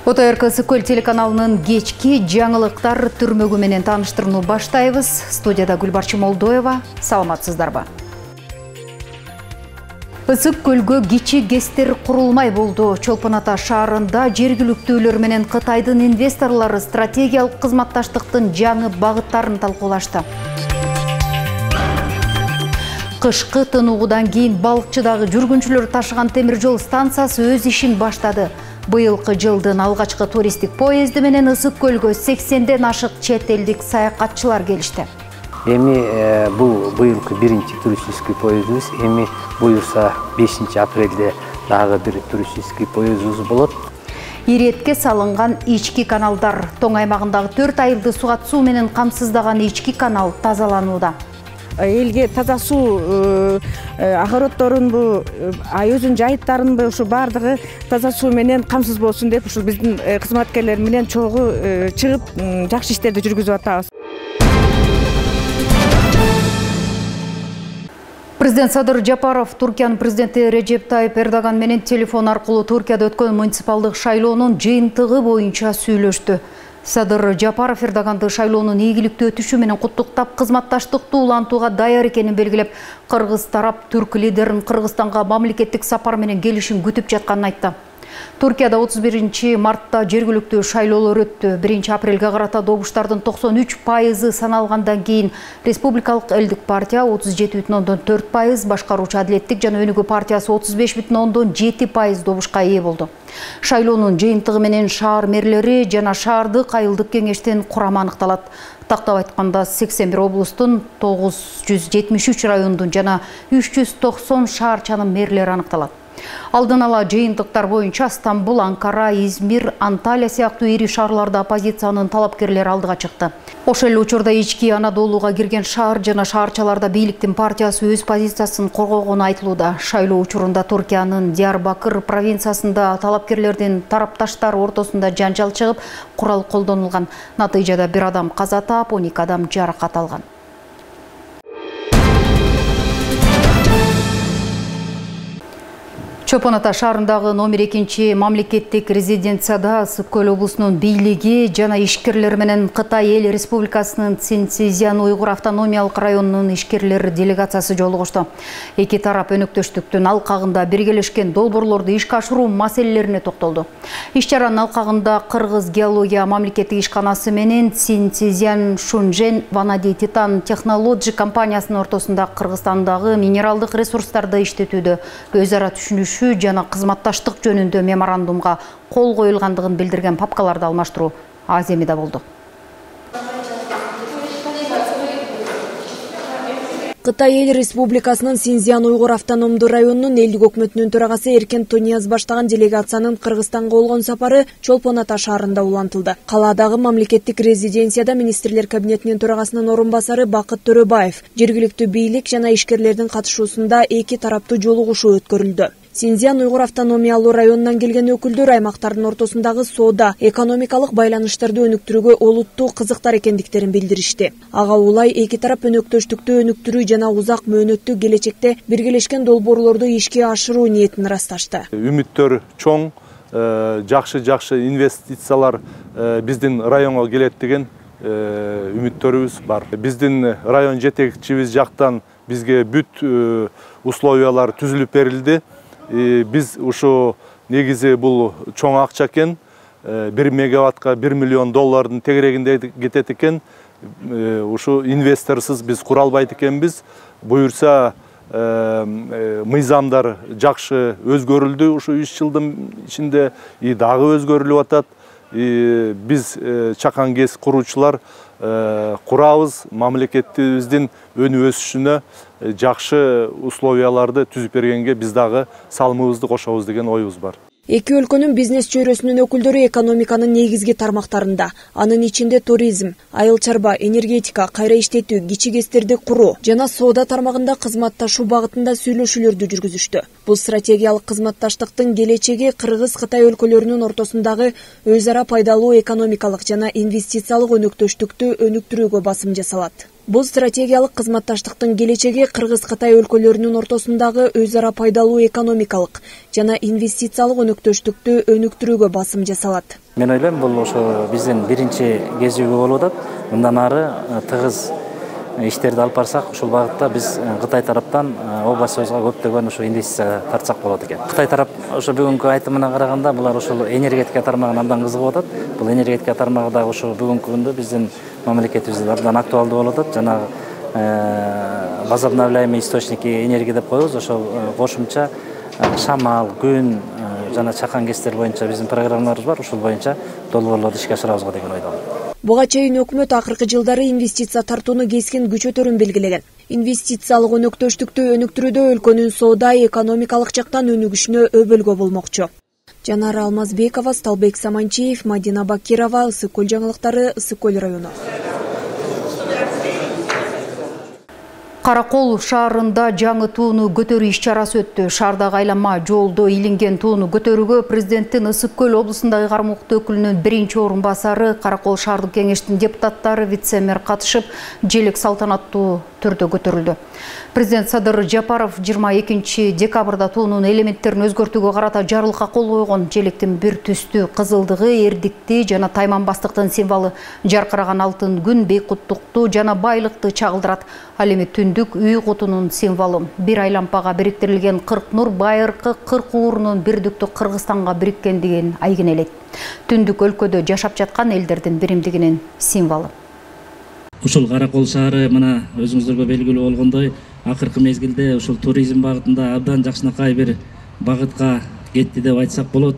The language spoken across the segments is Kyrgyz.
ОТРК Сыкөл телеканалынын кечки жаңылыктар түрмөгү менен тааныштырууну баштайбыз. Студияда Гүлбарчы Молдоева. Саламатсыздарбы? Ысык көлгө кичи ГЭСтер курулмай болду. Чолпон Ата шаарында жергиликтүүлөр менен Кытайдын инвесторлору стратегиялык кызматташтыктын жаңы багыттарын талкуулашты. Кышкы тынуудан кийин балыкчыдагы жүргүнчүлөр ташыган темир жол станциясы өз ишин баштады. Быйылкы жылдын алгачкы туристтик поезди менен Ысык көлгө 80ден ашык чет элдик саякатчылар келишти. Эми бул быйылкы биринчи туристический поездибиз. Эми буюрса 5 апрелде дагы бир туристический поездибиз болот. Иретке салынган ички каналдар, тоң аймагындагы 4 айылды сугат суу менен камсыздаган ички канал тазаланууда. Элге таза суу огороддорун айылдын жайыттарын ушу бардыгы таза суу менен камсыз болсун деп ушу биздин кызматкерлер менен чогуу чыгып жакшы иштерди жүргүзүп атабыз. Президент Садыр Жапаров Туркиянын президенти Режеп Тайып Эрдоган менен телефон аркылуу Туркияда өткөн муниципалдык шайлоонун жыйынтыгы боюнча сүйлөштү. Садыр Жапаров Эрдоганды шайлоонун ийгиликтүү өтүшү менен куттуктап, кызматташтыкты улантууга даяр экенин белгилеп, кыргыз тарап түрк лидерин Кыргызстанга мамлекеттик сапар менен келишин күтүп жатканын айтты. Туркияда 31 мартта жергиликтүү шайлоолор өттү. 1 апрелге карата добуштардын 93% саналгандан кийин Республикалык элдик партия 37,4%, башкаруучу Адилеттик жана Өнүгүү партиясы 35,7% добушка ээ болду. Шайлоонун жыйынтыгы менен шаар мэрлери жана шаардык айылдык кеңештин курамы аныкталат. Тактап айтканда 81 облустун 973 райондун жана 390 шаарчанын мэрлери аныкталат. Алдын ала жыйынтыктар боюнча Стамбул, Анкара, Измир, Анталия сыяктуу ири шаарларда оппозициянын талапкерлери алдыга чыкты. Ошол эле учурда ички Анадолуга кирген шаар жана шаарчаларда бийликтин партиясы өз позициясын коргогону айтылууда. Шайлоо учурунда Туркиянын Диярбакыр провинциясында талапкерлердин тарапташтар ортосунда жанжал чыгып, курал колдонулган. Натыйжада 1 адам каза таап, 12 адам жаракат алган. Чолпон Ата шаарындагы номер 2 мамлекеттик резиденцияда Ысык көл облусунун бийлиги жана ишкерлер менен Кытай эл республикасынын Синьцзян уйгур автономиялык районунун ишкерлер делегациясы жолугушту. Эки тарап өнөктөштүктүн алкагында биргелешкен долбоорлорду ишке ашыруу маселелерине токтолду. Иш-чаранын алкагында Кыргыз геология мамлекеттик ишканасы менен Синьцзян Шунжен Ванади Титан Технологи компаниясынын ортосунда Кыргызстандагы минералдык ресурстарды иштетүүдө өз ара түшүнүш жана кызматташтык жөнүндө меморандумга кол коюлгандыгын билдирген папкаларды алмаштыруу аземида болду. Кытай эл республикасынын Синьцзян уйгур автономдуу районунун элдик өкмөтүнүн төрагасы Эркен Тонияз баштаган делегациянын Кыргызстанга болгон сапары Чолпон Ата шаарында улантылды. Калаадагы мамлекеттик резиденцияда министрлер кабинетинин төрагасынын орун басары Бакыт Төрөбаев жергиликтүү бийлик жана ишкерлердин катышуусунда эки тараптуу жолугушуу өткөрүлдү. Синьцзян уйгур автономиялуу районунан келген өкүлдөр аймактардын ортосундагы соода, экономикалык байланыштарды өнүктүрүүгө олуттуу кызыктар экендиктерин билдиришти. Ага улай эки тарап өнөктөштүктү өнүктүрүү жана узак мөөнөттүү келечекте биргелешкен долбоорлорду ишке ашыруу ниетин ырасташты. Үмүттөр чоң, жакшы инвестициялар биздин районго келет деген үмүттөрүбүз бар. Биздин район жетекчибиз жактан бизге бүт условиялар түзүлүп берилди. Biz uşu negizi bul çoğ akça eken 1 megawattka 1 milyon dollardın tegirегинде кетет экен. Uşu investorsuz biz kuralbayt ekenbiz. Buyursa mыйзамдар жакшы өзгөрүлдү uşu 3 жылдын ичинде дагы өзгөрүлүп атат. Biz чакан ГЭС куруучулар курабыз, мамлекетибиздин өнүп өсүшүнө жакшы условияларды түзүп бергенге биз дагы салымыбызды кошобуз деген оюбуз бар. Эки өлкөнүн бизнес чөйрөсүнүн өкүлдөрү экономиканын негизги тармактарында, анын ичинде туризм, айыл чарба, энергетика, кайра иштетүү, кичи ГЭСтерди куруу жана соода тармагында кызматташуу багытында сүйлөшүүлөрдү жүргүзүштү. Бул стратегиялык кызматташтыктын келечеги Кыргыз-Кытай өлкөлөрүнүн ортосундагы өз ара пайдалуу экономикалык жана инвестициялык өнөктөштүктү өнүктүрүүгө басым жасалат. Бул стратегиялык кызматташтыктын келечеги Кыргыз-Кытай өлкөлөрүнүн ортосундагы өз ара пайдалуу экономикалык жана инвестициялык өнөктөштүктү өнүктүрүүгө басым жасалат. Мен ойлойм, бул ошо биздин биринчи кезүүгө болуп атат. Мындан ары тыгыз иштерди алып барсак, ушул багытта биз Кытай тараптан областыбызга көптөгөн ошо инвестиция тартсак болот экен. Кытай тарап ошо бүгүнкү айтымына караганда булар ошол энергетика тармагына абдан кызыгып атат. Бул энергетика тармагы дагы ошо бүгүнкү күндө биздин мамлекетибизде абдан актуалдуу болуп атат. Жанагы возобновляемый источники энергия деп коебуз. Ошол кошумча шамал, күн жана чакан кестер боюнча биздин программаларыбыз бар. Ушул боюнча долбоорлорду ишке ашырабызга деген ойдомун. Буга чейин өкмөт акыркы жылдары инвестиция тартууну кескин күчөтөрүн белгилеген. Инвестициялык өнөктөштүктү өнүктүрүүдө өлкөнүн соода экономикалык жактан өнүгүшүнө өбөлгө болмокчу. Жанара Алмазбекова, Сталбек Саманчиев, Мадина Бакирова, Ысык Көл жаңылыктары, Ысык Көл району. Каракол шаарында жаңы тууну көтөрүү иш-чарасы өттү. Шаардагы айланма жолдо илинген тууну көтөрүүгө президенттин Ысык Көл облусундагы кармалыктуу өкүлүнүн биринчи орун басары, Каракол шаардык кеңештин депутаттары, вице-мэр катышып, желек салтанаттуу түрдө көтөрүлдү. Президент Садыр Жапаров 22 декабрда туунун элементтерин өзгөртүүгө карата жарлыкка кол койгон. Желектин бир түстүү кызылдыгы, эрдикти жана тайманбастыктын символу, жаркыраган алтын күн бейкуттукту жана байлыкты чагылдырат. Ал эми түндүк үй кутунун символу. Бир айлампага бириктирилген 40 нур байыркы 40 уурунун бирдиктүү Кыргызстанга бириткендигин айгинелейт. Түндүк өлкөдө жашап жаткан элдердин биримдигинин символу. Ушул Каракол шаары мына өзүңүздөргө белгилүү болгондой, акыркы мезгилде ушул туризм багытында абдан жакшынакай бир багытка кетти деп айтсак болот.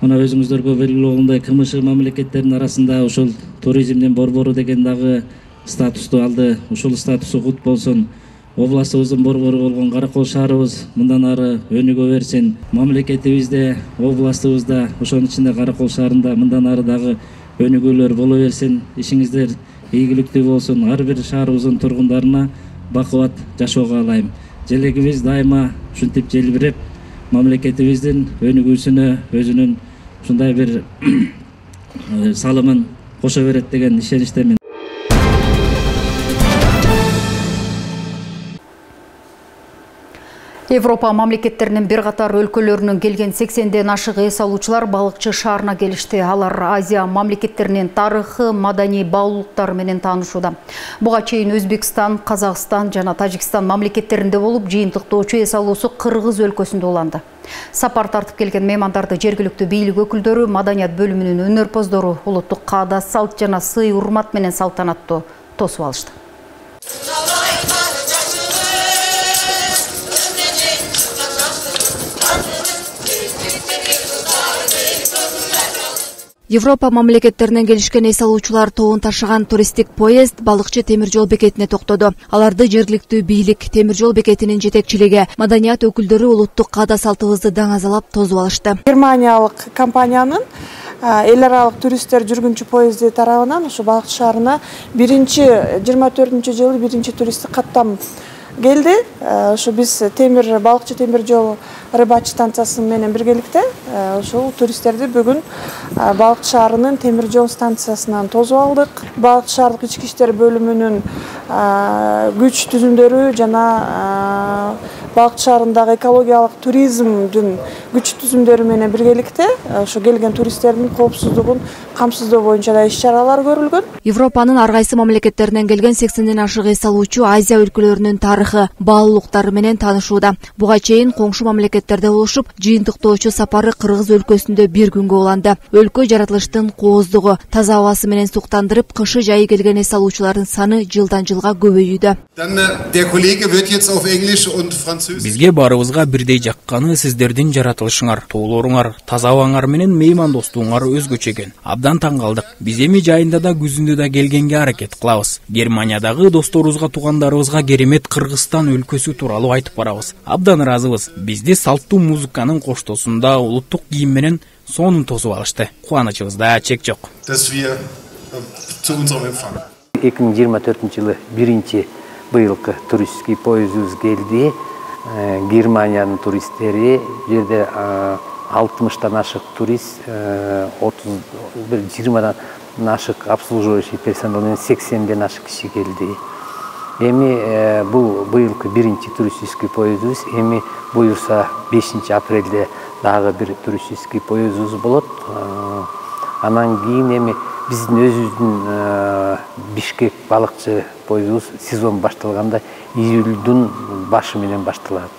Мына өзүңүздөргө белгилүү болгондой, КМШ мамлекеттеринин арасында ушул туризмдин борбору деген дагы статусту алды. Ушул статусу кут болсун. Областыбыздын борбору болгон Каракол шаарыбыз мындан ары өнүгө берсин. Мамлекетибизде, областыбызда, ошонун ичинде Каракол шаарында мындан ары дагы өнүгүүлөр боло берсин. Ишиңиздер ийгиликтүү болсун. Ар бир шаарыбыздын тургундарына бакубат жашоого алайым. Желегибиз дайыма ушинтип желбиреп, мамлекетибиздин өнүгүүсүнө өзүнүн ушундай бир салымын кошо берет деген ишеничтемин. Европа мамлекеттеринин бир катар өлкөлөрүнөн келген 80ден ашык эс алуучулар балыкчы шаарына келишти. Алар Азия мамлекеттеринин тарыхы, маданий баалуулуктары менен таанышууда. Буга чейин Өзбекстан, Казакстан жана Тажикстан мамлекеттеринде болуп, жыйынтыктоочу эс алуусу Кыргыз өлкөсүндө уланды. Сапар тартып келген меймандарды жергиликтүү бийлик өкүлдөрү, маданият бөлүмүнүн өнөрпоздору улуттук каада, салт жана сый урмат менен салтанаттуу тосуп алышты. Европа мамлекеттеринен келишкен эс алуучулар тобун ташыган туристтик поезд балыкчы темир жол бекетине токтоду. Аларды жергиликтүү бийлик, темир жол бекетинин жетекчилиги, маданият өкүлдөрү улуттук каада салтыбызды даңазалап тосуп алышты. Германиялык компаниянын эл аралык туристтер жүргүнчү поезди тарабынан ушу балыкчы шаарына 24-жылы биринчи туристтик каттам келди. Ушу биз балыкчы темир жол рыбачы станциясы менен биргеликте ушул туристтерди бүгүн балыкчы шаарынын темир жол станциясынан тосуп алдык. Балыкчы шаардык ички иштер бөлүмүнүн күч түзүмдөрү жана балыкчы шаарындагы экологиялык туризмдин күч түзүмдөрү менен биргеликте ошо келген туристтердин коопсуздугун камсыздоо боюнча да иш-чаралар көрүлгөн. Европанын ар кайсы мамлекеттеринен келген 80ден ашык эс алуучу Азия өлкөлөрүнүн тарыхы, баалуулуктары менен таанышууда. Буга чейин коңшу мамлекеттерде болушуп, жыйынтыктоочу сапары Кыргыз өлкөсүндө бир күнгө уланды. Өлкө жаратылыштын кооздугу, таза абасы менен суктандырып, кышы жайы келген эс алуучулардын саны жылдан жылга көбөйүүдө. Бизге барыбызга бирдей жакканы сиздердин жаратылышыңар, тоолоруңар, таза абаңар менен меймандостугуңар өзгөчө экен. Абдан таң калдык. Биз эми жайында да күзүндө да келгенге аракет кылабыз. Германиядагы досторубузга, туугандарыбызга керемет Кыргызстан өлкөсү тууралуу айтып барабыз. Абдан ыраазыбыз. Бизди салттуу музыканын коштоосунда улуттук кийим менен сонун тосуп алышты. Кубанычыбызда чек жок. 2024-жылы биринчи быйылкы туристский поездибиз келди. Германиянын туристтери, жерде 60-тан ашык турист, 20-дан ашык обслуживающий персонал менен 80ден ашык киши келди. Эми бул быйылкы биринчи туристический поездубуз. Эми буюрса 5 апрелде дагы бир туристический поездубуз болот. Анан кийин эми биздин өзүбүздүн Бишкек балыкчы поездубуз сезон башталганда июлдун башы менен башталат.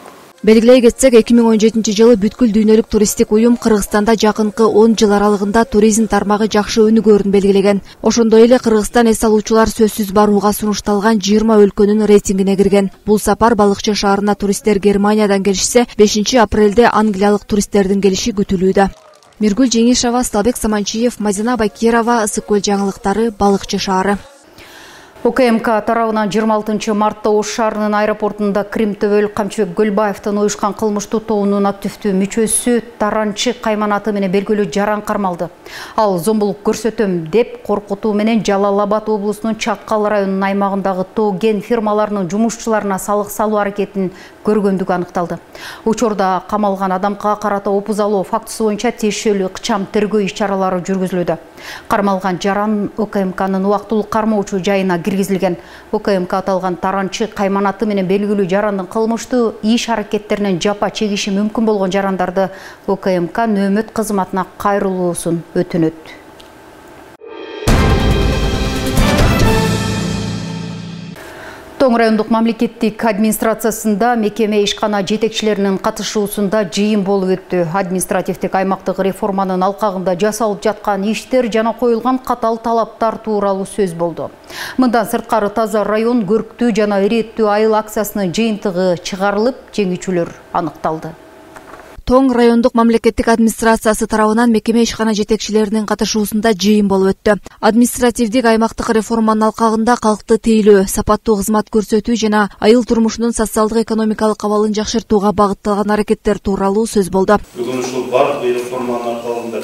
Белгилей кетсек, 2017 жылы бүткүл дүйнөлүк туристтик уюм Кыргызстанда жакынкы 10 жыл аралыгында туризм тармагы жакшы өнүгөөрүн белгилеген. Ошондой эле Кыргызстан эс алуучулар сөзсүз барууга сунушталган 20 өлкөнүн рейтингине кирген. Бул сапар балыкчы шаарына туристтер Германиядан келишсе, 5 апрелде англиялык туристтердин келиши күтүлүүдө. Миргүл Жеңишова, Сталбек Саманчиев, Мадина Бакирова, Ысык Көл жаңылыктары, балыкчы шаары. ОКМК тарабынан 26 мартта Ош шаарынын аэропортунда Кримтөбөл Камчыбек Гөлбаевдин уюшкан кылмыштуу тобунун активдүү мүчөсү Таранчы Кайманаты менен белгилүү жаран кармалды. Ал зомбулук көрсөтөм деп коркутуу менен Жалал Абад облусунун Чаккал районунун аймагындагы тоо кен фирмаларынын жумушчуларына салык салуу аракетин көргөндүгү аныкталды. Учурда камалган адамга карата опуз алуу фактысы боюнча тиешелүү ыкчам тергөө иш-чаралары жүргүзүлүүдө. Кармалган жаран ОКМКнын убактылуу кармоочу жайына киргизилген. ОКМК аталган Таранчы Кайманаты менен белгилүү жарандын кылмыштуу иш аракеттеринен жапа чегиши мүмкүн болгон жарандарды ОКМК нөөмөт кызматына кайрылуусун өтүнөт. Тоң райондук мамлекеттик администрациясында мекеме ишкана жетекчилеринин катышуусунда жыйын болуп өттү. Административдик аймактык реформанын алкагында жасалып жаткан иштер жана коюлган катал талаптар тууралуу сөз болду. Мындан сырткары таза район көрктүү жана иреттүү айыл акциясынын жыйынтыгы чыгарылып, жеңүүчүлөр аныкталды. Тоң райондук мамлекеттик администрациясы тарабынан мекеме ишкана жетекчилеринин катышуусунда жыйын болуп өттү. Административдик аймактык реформанын алкагында калкты тейлөө, сапаттуу кызмат көрсөтүү жана айыл турмушунун социалдык экономикалык абалын жакшыртууга багытталган аракеттер тууралуу сөз болду. Бүгүн ушул бардык реформанын алкагында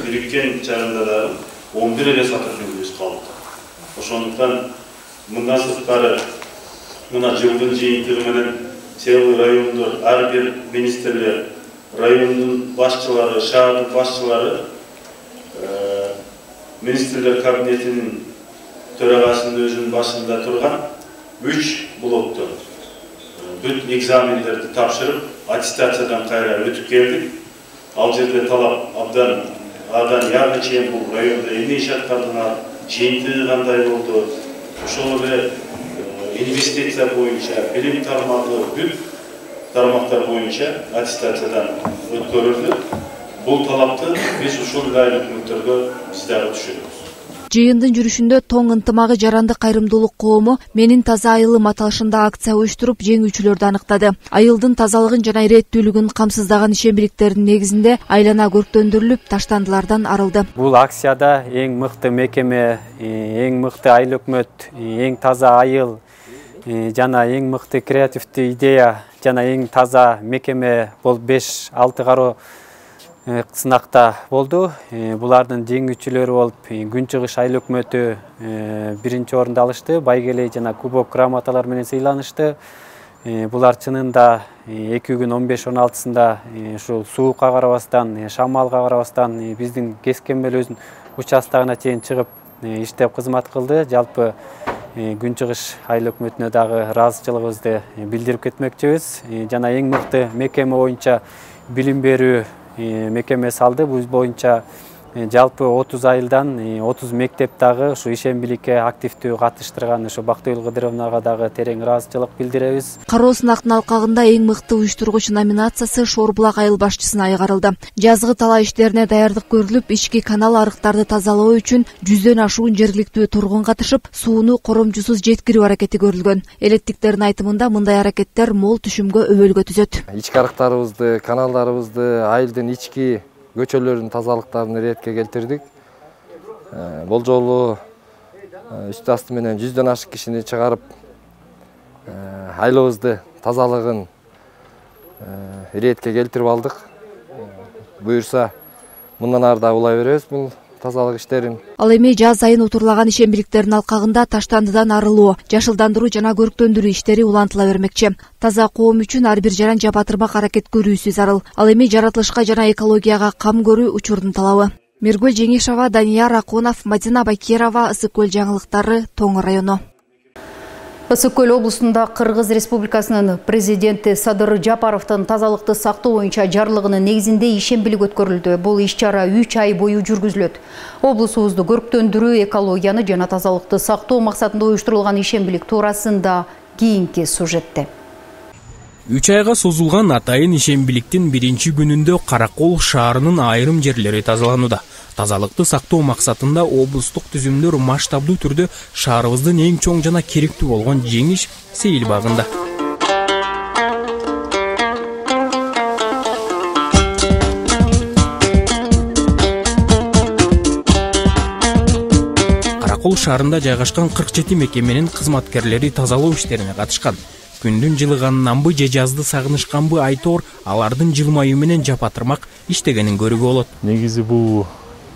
бириккен чагында да 11 эле сатыр жүргүз калды. Ошондуктан мындан сырткары мына жылдын жыйынтыгы менен Сел райондор ар бир министрлер, райондун башчылары, шаардын башчылары, министрлер кабинетинин төрагасынын өзүнүн башында турган 3 блокту бүт экзамендерди тапшырып, аттестациядан кайра өтүп келдик. Ал жерде талап абдан яны чейин бул районда эмне иш аткардыңар, жыйынтыгы кандай болду, ошол эле инвестиция боюнча, билим тармагы, бүт тармактар боюнча аттестациядан өткөрүлдү. Бул талапты биз ушул айлык өкмөттөргө биз дагы түшүрөбүз. Жыйындын жүрүшүндө Тоң ынтымагы жаранды кайрымдуулук коому менин таза айылым аталышында акция уюштуруп, жеңүүчүлөрдү аныктады. Айылдын тазалыгын жана иреттүүлүгүн камсыздаган ишембиликтердин негизинде айлана көрктөндүрүлүп, таштандылардан арылды. Бул акцияда эң мыкты мекеме, эң мыкты айыл өкмөт, эң таза айыл жана эң мыкты креативдүү идея жана эң таза мекеме бол 5-6 кароо сынакта болду. Булардын жеңүүчүлөрү болуп Күн Чыгыш айыл өкмөтү биринчи орунду алышты. Байгелей жана кубок грамоталар менен сыйланышты. Булар чынында 2 күн 15-16-сында ушул суукка карабастан, шамалга карабастан биздин Кескенбел өзүнүн участогуна чейин чыгып иштеп кызмат кылды. Жалпы Күн Чыгыш айыл өкмөтүнө дагы ыраазычылыгыбызды билдирип кетмекчибиз. Жана эң мыкты мекеме боюнча билим берүү мекеме салды. Бул боюнча жалпы 30 айылдан 30 мектеп дагы ушу ишембиликке активдүү катыштырган ушу Бактыгүл Кыдыровнага дагы терең ыраазычылык билдиребиз. Кароо сынактын алкагында эң мыкты уюштургуч номинациясы Шорбулак айыл башчысына айгарылды. Жазгы талаа иштерине даярдык көрүлүп, ички канал арыктарды тазалоо үчүн 100дөн ашуун жергиликтүү тургун катышып, сууну коромчусуз жеткирүү аракети көрүлгөн. Элеттиктердин айтымында мындай аракеттер мол түшүмгө өбөлгө түзөт. Ички арыктарыбызды, каналдарыбызды, айылдын ички көчөлөрүнүн тазалыктарын иретке келтирдик. Бул жолу үстү асты менен 100дөн ашык кишини чыгарып, айылыбызды тазалыгын иретке келтирип алдык. Буюрса, мындан ары да улай беребиз бул тазалык иштерин. Ал эми жаз айын утурлаган ишембиликтердин алкагында таштандыдан арылуу, жашылдандыруу жана көрктөндүрүү иштери улантыла бермекчи. Таза коом үчүн ар бир жаран жапатырмак аракет көрүүсү зарыл. Ал эми жаратылышка жана экологияга кам көрүү учурдун талабы. Миргүл Жеңишова, Данияр Акунов, Мадина Бакирова, Ысык Көл жаңылыктары, Тоң району. Ысык-Көл облусунда Кыргыз Республикасынын президенти Садыр Жапаровдун тазалыкты сактоо боюнча жарлыгынын негизинде ишембилик өткөрүлдү. Бул иш-чара 3 ай бою жүргүзүлөт. Облусубузду көрктөндүрүү, экологияны жана тазалыкты сактоо максатында уюштурулган ишембилик туурасында кийинки сюжетте. 3 айга созулган атайын ишембиликтин биринчи күнүндө Каракол шаарынын айрым жерлери тазаланууда. Тазалыкты сактоо максатында облустук түзүмдөр масштабдуу түрдө шаарыбыздын эң чоң жана керектүү болгон Жеңиш сейил багында. Каракол шаарында жайгашкан 47 мекеменин кызматкерлери тазалоо иштерине катышкан. Күндүн жылыганынан же жазды сагынышканбы айтор, алардын жылмайы менен жапатырмак иштегенин көрүүгө болот. Негизи бул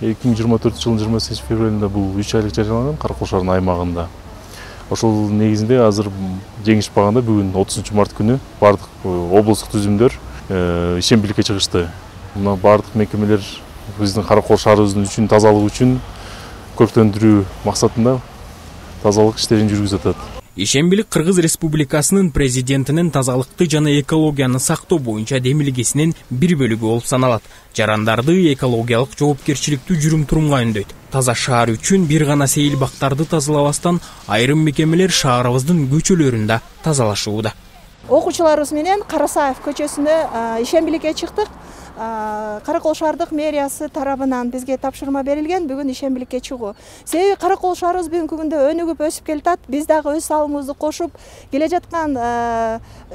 2024 жылдын 28 февралында бул 3 айлык жарыяланган Каракол шаарынын аймагында. Ошол негизинде азыр Жеңиш багында бүгүн 30 март күнү бардык облустук түзүмдөр ишембиликке чыгышты. Мына бардык мекемелер биздин Каракол шаарыбыздын үчүн тазалык үчүн көрктөндүрүү максатында тазалык иштерин жүргүзүп атат. Ишембилик Кыргыз Республикасынын президентинин тазалыкты жана экологияны сактоо боюнча демилгесинин бир бөлүгү болуп саналат. Жарандарды экологиялык жоопкерчиликтүү жүрүм-турумга үндөйт. Таза шаар үчүн бир гана сейил бактарды тазалабастан айрым мекемелер шаарыбыздын көчөлөрүндө тазалашууда. Окуучуларыбыз менен Карасаев көчөсүндө ишембиликке чыктык. Каракол шаардык мэриясы тарабынан бизге тапшырма берилген бүгүн ишембиликке чыгуу. Себеби Каракол шаарыбыз бүгүнкү күндө өнүгүп өсүп келатат. Биз дагы өз салымыбызды кошуп, келе жаткан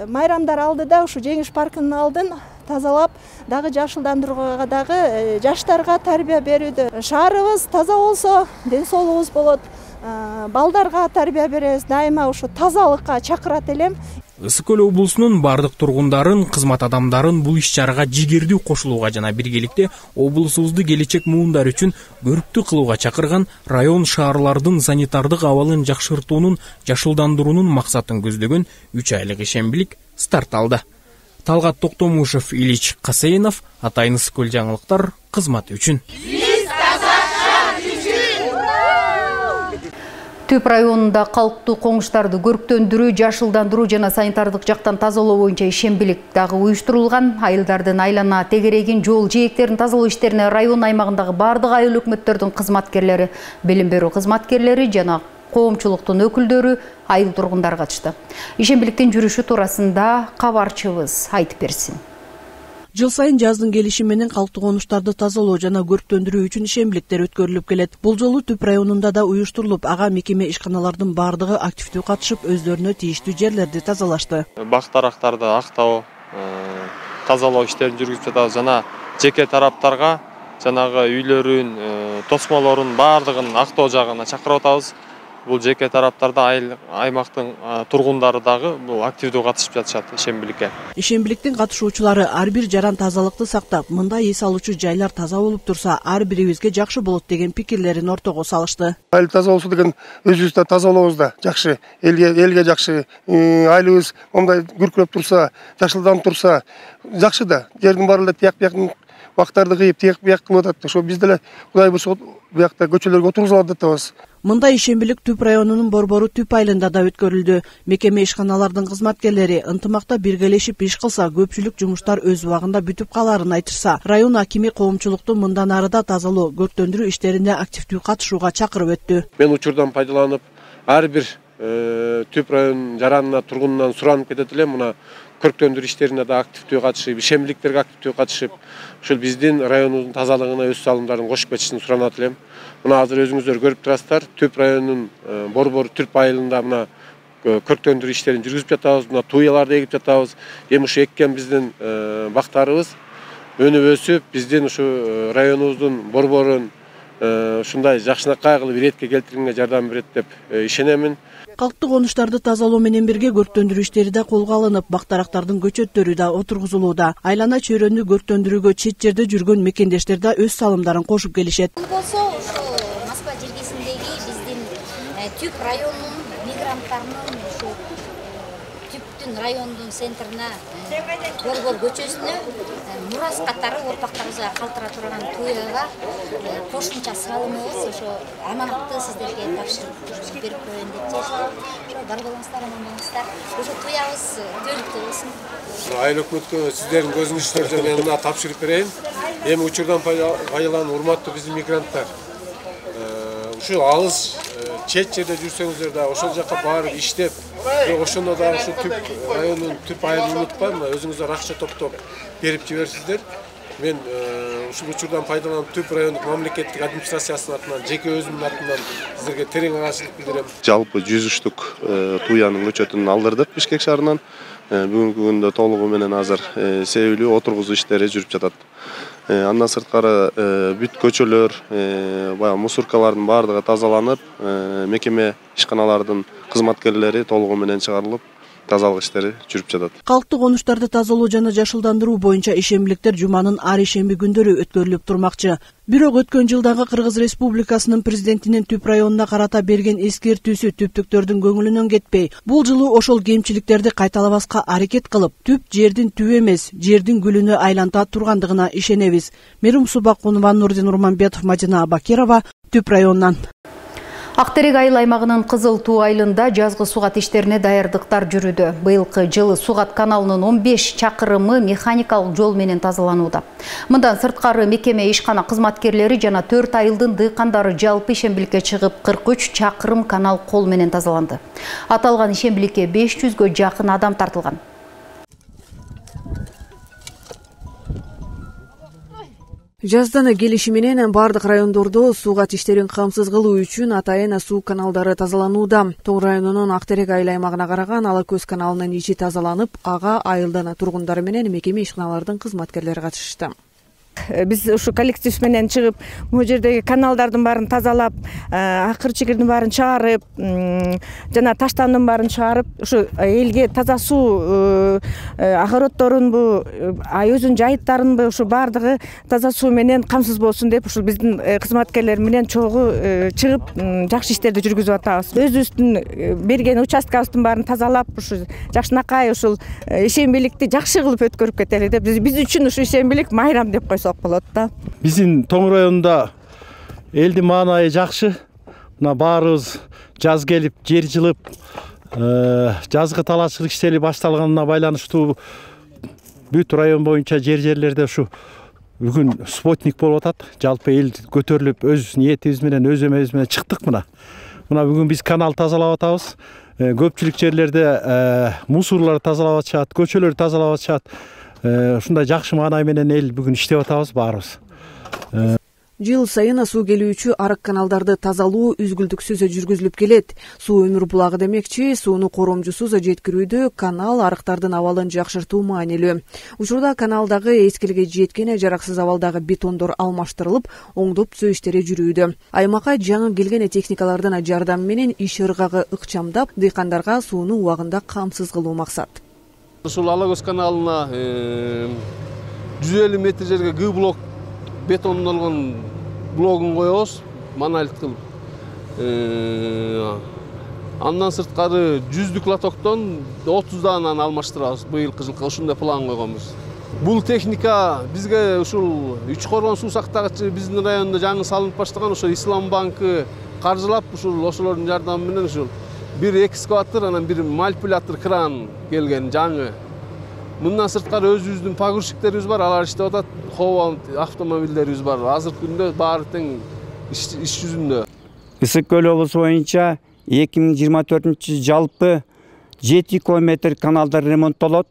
майрамдар алдыда ушу Жеңиш паркынын алдын тазалап, дагы жашылдандырууга дагы жаштарга тарбия берүүдө. Шаарыбыз таза болсо, ден соолугубуз болот. Балдарга тарбия беребиз. Дайыма ушу тазалыкка чакырат элем. Ысык-Көл облусунун бардык тургундарын, кызмат адамдарын бул иш-чарага жигердүү кошулууга жана биргеликте облусубузду келечек муундар үчүн көрүктүү кылууга чакырган район шаарлардын санитардык абалын жакшыртуунун, жашылдандыруунун максатын көздөгөн 3 айлык ишембилик старт алды. Талгат Токтомушев, Ильич Касейнов, Атайын Ысык-Көл жаңылыктар кызмат үчүн. Түп районунда калктуу коңуштарды көрктөндүрүү, жашылдандыруу жана санитардык жактан тазалоо боюнча ишембилик дагы уюштурулган. Айылдардын айлана тегерегин, жол жээктерин тазалоо иштерине район аймагындагы бардык айыл өкмөттөрдүн кызматкерлери, билим берүү кызматкерлери жана коомчулуктун өкүлдөрү, айыл тургундары катышты. Ишембиликтин жүрүшү туурасында кабарчыбыз айтып берсин. Жыл сайын жаздын келиши менен калктуу конуштарды тазалоо жана көрктөндүрүү үчүн ишембиликтер өткөрүлүп келет. Бул жолу Түп районунда да уюштурулуп, ага мекеме ишканалардын бардыгы активдүү катышып, өздөрүнө тийиштүү жерлерди тазалашты. Бак-дарактарды актоо, тазалоо иштерин жүргүзүп жатабыз жана жеке тараптарга жанагы үйлөрүн, тосмолорун бардыгын актоо жагына чакырып атабыз. Бул жеке тараптарда аймактын тургундары дагы бул активдүү катышып жатышат ишембиликке. Ишембиликтин катышуучулары ар бир жаран тазалыкты сактап, мындай эс алуучу жайлар таза болуп турса, ар бирибизге жакшы болот деген пикирлерин ортого салышты. Айыл таза болсо деген өзүбүз да тазалообуз да жакшы, элге жакшы, айылыбыз мындай күркүрөп турса, жашылданып турса, жакшы да. Жердин баарында тияк-бияктын бактарды кыйып, тияк-бияк кылып атат. Ошо биз деле Кудай буйрса буякта көчөлөргө отургузулат атабыз. Мындай ишембилик Түп районунун Борбору Түп айылында да өткөрүлдү. Мекеме ишканалардын кызматкерлери ынтымакта биргелешип иш кылса, көпчүлүк жумуштар өз убагында бүтүп каларын айтышса, район акими коомчулукту мындан ары да тазалоо, көрктөндүрүү иштерине активдүү катышууга чакырып өттү. Мен учурдан пайдаланып, ар бир Түп районунун жаранына, тургунунан суранып кетет элем. Мына көрктөндүрүү иштерине да активдүү катышып, ишембиликтерге активдүү катышып, ушул биздин районубуздун тазалыгына өз салымдарын кошуп кетишин суранат элем. Мына азыр өзүңүздөр көрүп турасыздар, Түп районунун Борбору Түп айылында мына көрктөндүрүү иштерин жүргүзүп жатабыз, мына туяларды эгип жатабыз. Эми ушу эккен биздин бактарыбыз өнүп өсүп, биздин ушу районубуздун борборун ушундай жакшынакай кылып иретке келтиргенге жардам берет деп ишенемин. Калктуу конуштарды тазалоо менен бирге көрктөндүрүү иштери да колго алынып, бак-дарактардын көчөттөрү да отургузулууда. Айлана чөйрөнү көрктөндүрүүгө чет жерде жүргөн мекендештер да өз салымдарын кошуп келишет. Бул болсо ушу Москва жергесиндеги биздин Түп районунун мигранттарынын ушу Түптүн райондун центрине Борбор көчөсүнө мурас катары урпактарыбызга калтыра турган туяга кошумча салымыбыз ошо аманатты сиздерге тапшырып берип коеюн деп чечтик. Ошо бар болуңуздар, аман болуңуздар. Ошо туябыз төлүктүү болсун. Айыл өкмөткө сиздердин көзүңүздөр менен мына тапшырып берейин. Эми учурдан пайдаланып урматтуу биздин мигранттар. Ушу алыс чет жерде жүрсөңүздөр да ошол жака барып иштеп, ошондо да ушу түп райондун түп айылын унутпай, мына өзүңүздөр акча топтоп берип жиберсиздер. Мен ушул учурдан пайдаланып түп райондук мамлекеттик администрациясынын атынан, жеке өзүмдүн атынан сиздерге терең ыраазычылык билдирем. Жалпы 100 штук туянын көчөтүн алдырдык Бишкек шаарынан. Бүгүнкү күндө толугу менен азыр себилүү отургузуу иштери жүрүп жатат. Андан сырткары бүт көчөлөр, баягы мусоркалардын баардыгы тазаланып, мекеме ишканалардын кызматкерлери толугу менен чыгарылып, тазалык иштери жүрүп жатат. Калктык онуштарды тазалоо жана жашылдандыруу боюнча ишембиликтер жуманын ар ишемби күндөрү өткөрүлүп турмакчы. Бирок өткөн жылдагы Кыргыз Республикасынын президентинин түп районуна карата берген эскертүүсү түптүктөрдүн көңүлүнөн кетпей, бул жылы ошол кемчиликтерди кайталабаска аракет кылып, түп жердин түп эмес, жердин гүлүнө айланта тургандыгына ишенебиз. Мерим Субакунова, Нурдин Урманбетов, Мадина Абакирова, түп районунан. Актерек айыл аймагынын Кызыл Туу айылында жазгы сугат иштерине даярдыктар жүрүүдө. Быйылкы жылы сугат каналынын 15 чакырымы механикалык жол менен тазаланууда. Мындан сырткары мекеме ишкана кызматкерлери жана 4 айылдын дыйкандары жалпы ишембиликке чыгып 43 чакырым канал кол менен тазаланды. Аталган ишембиликке 500гө жакын адам тартылган. Жаздын келиши менен бардык райондордо сугат иштерин камсыз кылуу үчүн атайын суу каналдары тазаланууда. Тоң районунун Актерек айыл аймагына караган Ала Көз каналынын ичи тазаланып, ага айылдын тургундары менен мекеме ишканалардын кызматкерлери катышты. Биз ушу коллектив менен чыгып, бул жердеги каналдардын баарын тазалап, акыр чекирдин баарын чыгарып, жана таштандын баарын чыгарып, ушу элге таза суу огороддорун айөзүн жайыттарын ушу баардыгы таза суу менен камсыз болсун деп ушул биздин кызматкерлер менен чогуу чыгып жакшы иштерди жүргүзүп атабыз. Өзүбүздүн берген участкабыздын баарын тазалап, ушу жакшынакай ушул ишембиликти жакшы кылып өткөрүп кетели деп биз үчүн ушу ишембилик майрам деп койсок болот да. Биздин Тоң районунда элдин маанайы жакшы. Мына баарыбыз жаз келип, жер жылып, жазгы талаачылык иштери башталганына байланыштуу бүт район боюнча жерлерде ушу бүгүн спутник болуп атат. Жалпы эл көтөрүлүп, өз ниетибиз менен, өз эмебиз менен чыктык мына. Мына бүгүн биз канал тазалап атабыз. Көпчүлүк жерлерде мусорлор тазалап атышат, көчөлөр тазалап атышат. Ушундай жакшы маанай менен эл бүгүн иштеп атабыз баарыбыз. Жыл сайын суу келүүчү арык каналдарды тазалоо үзгүлтүксүз жүргүзүлүп келет. Суу өмүр булагы демекчи, сууну коромжусуз жеткирүүдө канал арыктардын абалын жакшыртуу маанилүү. Учурда каналдагы эскилге жеткен жараксыз абалдагы бетондор алмаштырылып, оңдоп түзөө иштери жүрүүдө. Аймакка жаңы келген техникалардын жардамы менен иш ыргагы ыкчамдап, дыйкандарга сууну убагында камсыз кылуу максат. Ушул Ала Көз каналына 150 метр жерге Г-блок бетондолгон блогун коебуз, монолит кылып. Андан сырткары 100 лотоктон 30 даанан алмаштырабыз. Быйылкы жылкы ушундай план койгонбуз. Бул техника бизге ушул Үч Коргон суу сактагычы биздин районда жаңы салынып баштаган, ошо Ислам банкы каржылап, ошолордун жардамы менен ушул бир экскаватор, анан бир манипулятор кран келген жаңы. Мындан сырткары өзүбүздүн погрузчиктерибиз бар, алар иштеп атат. Хова автомобилдерибиз бар. Азыркы күндө баары тең иш жүзүндө. Ысык көл облусу боюнча 2024 жалпы 7 километр каналдар ремонттолот.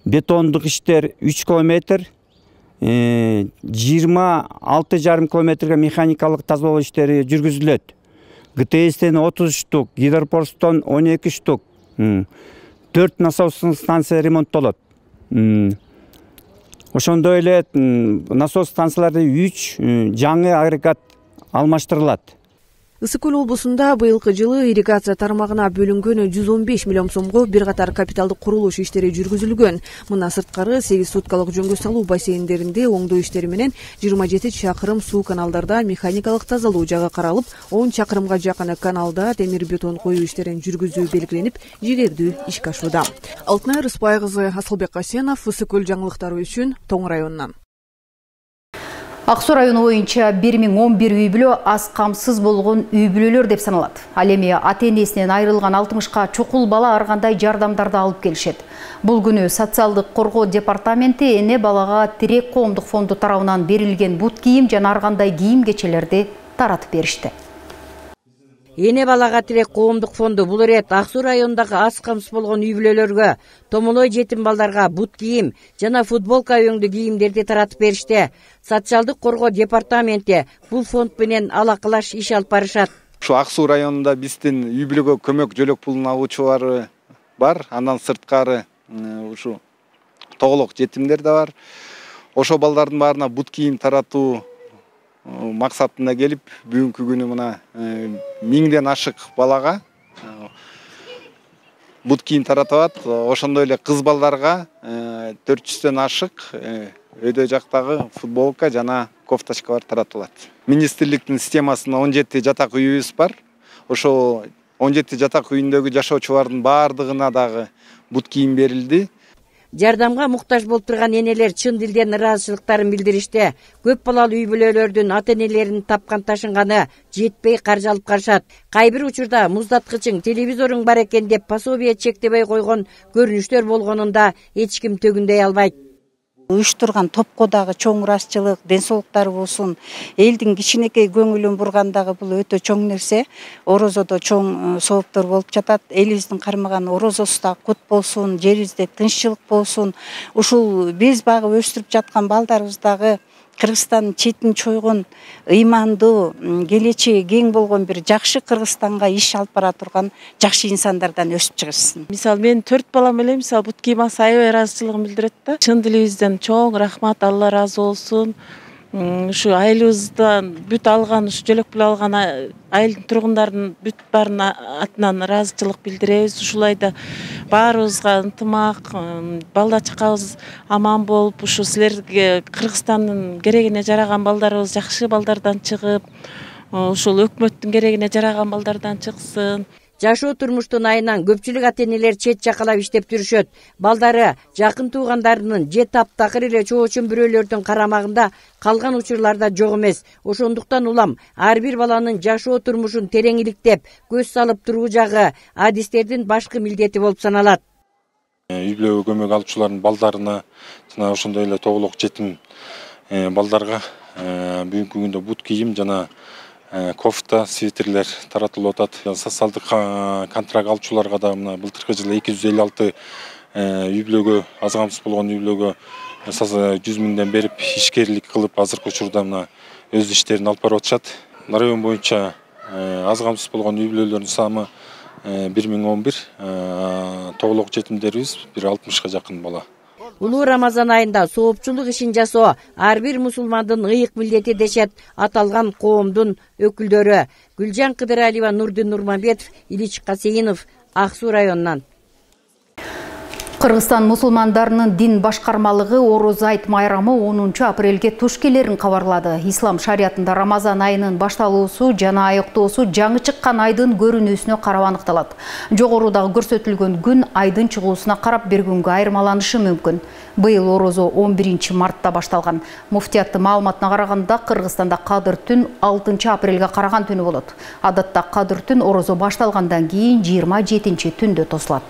Бетондук иштер 3 километр, 26,5 километрге механикалык тазалоо иштери жүргүзүлөт. ГТСтен 30 штук, гидропорстон 12 штук, 4 насос станция ремонттолот. Ошондой эле насос станцияларды 3 жаңы агрегат алмаштырылат. Ысык Көл облусунда быйылкы жылы ирригация тармагына бөлүнгөн 115 миллион сомго бир катар капиталдык курулуш иштери жүргүзүлгөн. Мына сырткары 8 суткалык жөнгө салуу бассейндеринде оңдоо иштери менен 27 чакырым суу каналдарда механикалык тазалоо жагы каралып, 10 чакырымга жакын каналда темир бетон коюу иштерин жүргүзүү белгиленип, жигердүү ишке ашууда. Алтынай Рыспай кызы, Асылбек Касенов, Ысык Көл жаңылыктары үчүн Тоң районунан. Ак Суу району боюнча 1011 үй бүлө аз камсыз болгон үй бүлөлөр деп саналат. Ал эми ата-энесинен айрылган 60ка чукул бала ар кандай жардамдарды алып келишет. Бул күнү социалдык коргоо департаменти эне балага Тирек коомдук фонду тарабынан берилген бут кийим жана ар кандай кийим кечелерди таратып беришти. Эне балага Тирек коомдук фонду бул ирет Ак Суу районундагы аз камсыз болгон үй бүлөлөргө, томолой жетим балдарга бут кийим жана футболка өңдүү кийимдерди таратып беришти. Социалдык коргоо департаменти бул фонд менен алакалаш иш алып барышат. Ушу Ак Суу районунда биздин үй бүлөгө көмөк жөлөк пулун алуучулары бар. Андан сырткары ушу тоголок жетимдер да бар. Ошо балдардын баарына бут кийим таратуу максатында келип, бүгүнкү күнү мына 1000ден ашык балага бут кийим таратат. Ошондой эле кыз балдарга 400дөн ашык өйдө жактагы футболка жана кофточкалар таратылат. Министрликтин системасында 17 жатак үйүбүз бар. Ошо 17 жатак үйүндөгү жашоочулардын баардыгына дагы бут кийим берилди. Жардамга муктаж болуп турган энелер чын дилден ыраазычылыктарын билдиришти. Көп балалуу үй бүлөлөрдүн ата-энелеринин тапкан ташынганы жетпей каржы алып карышат. Кайбир учурда муздаткычың, телевизоруң бар экен деп пособие чектебей койгон көрүнүштөр болгонунда эч ким төгүндөй албайт. Уюштурган топко дагы чоң ыраазычылык, ден соолуктары болсун, элдин кичинекей көңүлүн бургандагы бул өтө чоң нерсе. Орозодо чоң сооптор болуп жатат. Элибиздин кармаган орозосу да кут болсун, жерибизде тынччылык болсун. Ушул биз багып өстүрүп жаткан балдарыбыз дагы Кыргызстандын четин чойгон, ыймандуу, келечеги кең болгон бир жакшы Кыргызстанга иш алып бара турган жакшы инсандардан өсүп чыгышсын. Мисалы мен 4 балам эле мисалы бут кийим алса аябай ыраазычылыгын билдирет да. Чын дилибизден чоң рахмат, Алла ыраазы болсун. Ушу айылыбыздан бүт алган, ушу жөлөк пул алган айылдын тургундардын бүт баарына атынан ыраазычылык билдиребиз. Ушулай да баарыбызга ынтымак, балда чакабыз аман болуп, ушу силерге Кыргызстандын керегине жараган балдарыбыз жакшы балдардан чыгып, ушул өкмөттүн керегине жараган балдардан чыксын. Жашоо турмуштун айынан көпчүлүк ата-энелер чет жакалап иштеп жүрүшөт. Балдары жакын туугандарынын же таптакыр эле чоочун бирөөлөрдүн карамагында калган учурларда жок эмес. Ошондуктан улам ар бир баланын жашоо турмушун терең иликтеп, көз салып туруу жагы адистердин башкы милдети болуп саналат. Үй бүлөгө көмөк алуучулардын балдарына жана ошондой эле тоголок жетим балдарга бүгүнкү күндө бут кийим жана кофта, свитерлер таратылып атат. Социалдык контракт алуучуларга да мына былтыркы жылы 256 үй бүлөгө, аз камсыз болгон үй бүлөгө 100 миңден берип ишкерлик кылып, азыркы учурда мына өз иштерин алып барып атышат. Район боюнча аз камсыз болгон үй бүлөлөрдүн саны 1011, тоголок жетимдерибиз 60ка жакын бала. Улуу Рамазан айында соопчулук ишин жасоо ар бир мусулмандын ыйык милдети дешет аталган коомдун өкүлдөрү. Гүлжан Кыдыралиева, Нурдин Нурманбетов, Илич Касейинов, Ак Суу районунан. Кыргызстан мусулмандарынын дин башкармалыгы Ороз айт майрамы 10 апрелге туш келерин кабарлады. Ислам шариятында Рамазан айынын башталуусу жана аяктоосу жаңы чыккан айдын көрүнүүсүнө карап аныкталат. Жогорудагы көрсөтүлгөн күн айдын чыгуусуна карап бир күнгө айырмаланышы мүмкүн. Быйыл орозо 11 мартта башталган. Муфтияттын маалыматына караганда Кыргызстанда Кадыр түн 6 апрелге караган түнү болот. Адатта Кадыр түн орозо башталгандан кийин 27 түндө тосулат.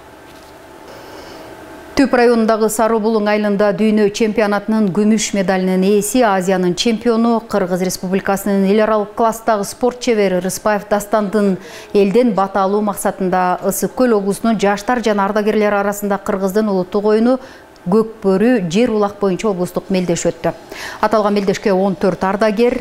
Түп районундагы Сарыбулуң айылында дүйнө чемпионатынын күмүш медалинин ээси, Азиянын чемпиону, Кыргыз Республикасынын эл аралык класстагы спорт чебери Рыспаев Дастандын элден бата алуу максатында Ысык Көл облусунун жаштар жана ардагерлер арасында Кыргыздын улуттук оюну Көк бөрү жер улак боюнча облустук мелдеш өттү. Аталган мелдешке 14 ардагер,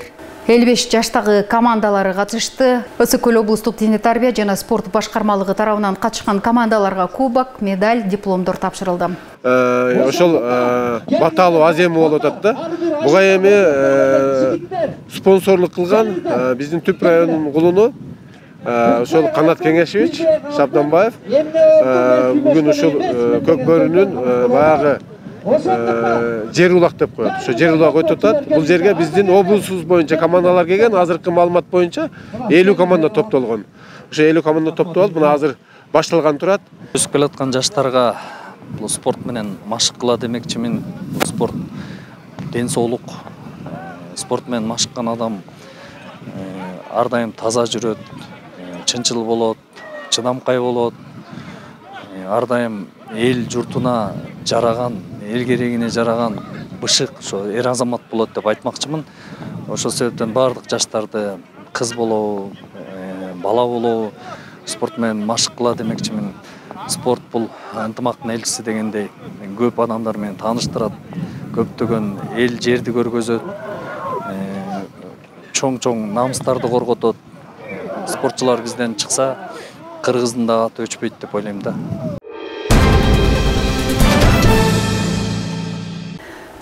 55 жаштагы командалары катышты. Ысык Көл облустук диний тарбия жана спорт башкармалыгы тарабынан катышкан командаларга кубок, медаль, дипломдор тапшырылды. Ошол бата алуу аземі болуп атат да. Буга эми спонсорлук кылган биздин Түп районунун кулуну ошол Канат Кеңешевич Шабданбаев бүгүн ушул Көкбөрүнүн баягы жер улак деп коет. Ошо жер улак өтүп атат. Бул жерге биздин облусубуз боюнча командалар келген. Азыркы маалымат боюнча 50 команда топтолгон. Ошо 50 команда топтолуп, мына азыр башталган турат. Өсүп келаткан жаштарга бул спорт менен машык кыла демекчимин. Спорт ден соолук. Спорт менен машыккан адам ар дайым таза жүрөт, чынчыл болот, чыдамкай болот. Ар дайым эл журтуна жараган, эл керегине жараган бышык, ошо эр азамат болот деп айтмакчымын. Ошол себептен баардык жаштарды кыз болобу, бала болобу спорт менен машык кыла демекчимин. Спорт бул ынтымактын элчиси дегендей көп адамдар менен тааныштырат, көптөгөн эл жерди көргөзөт, чоң намыстарды корготот. Спортчулар бизден чыкса, Кыргыздын да аты өчпөйт деп ойлойм да.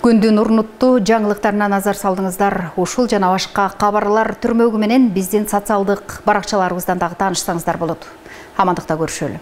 Күндүн урнуттуу жаңылыктарына назар салдыңыздар. Ушул жана башка кабарлар түрмөгү менен биздин социалдык баракчаларыбыздан дагы таанышсаңыздар болот. Амандыкта көрүшөлү.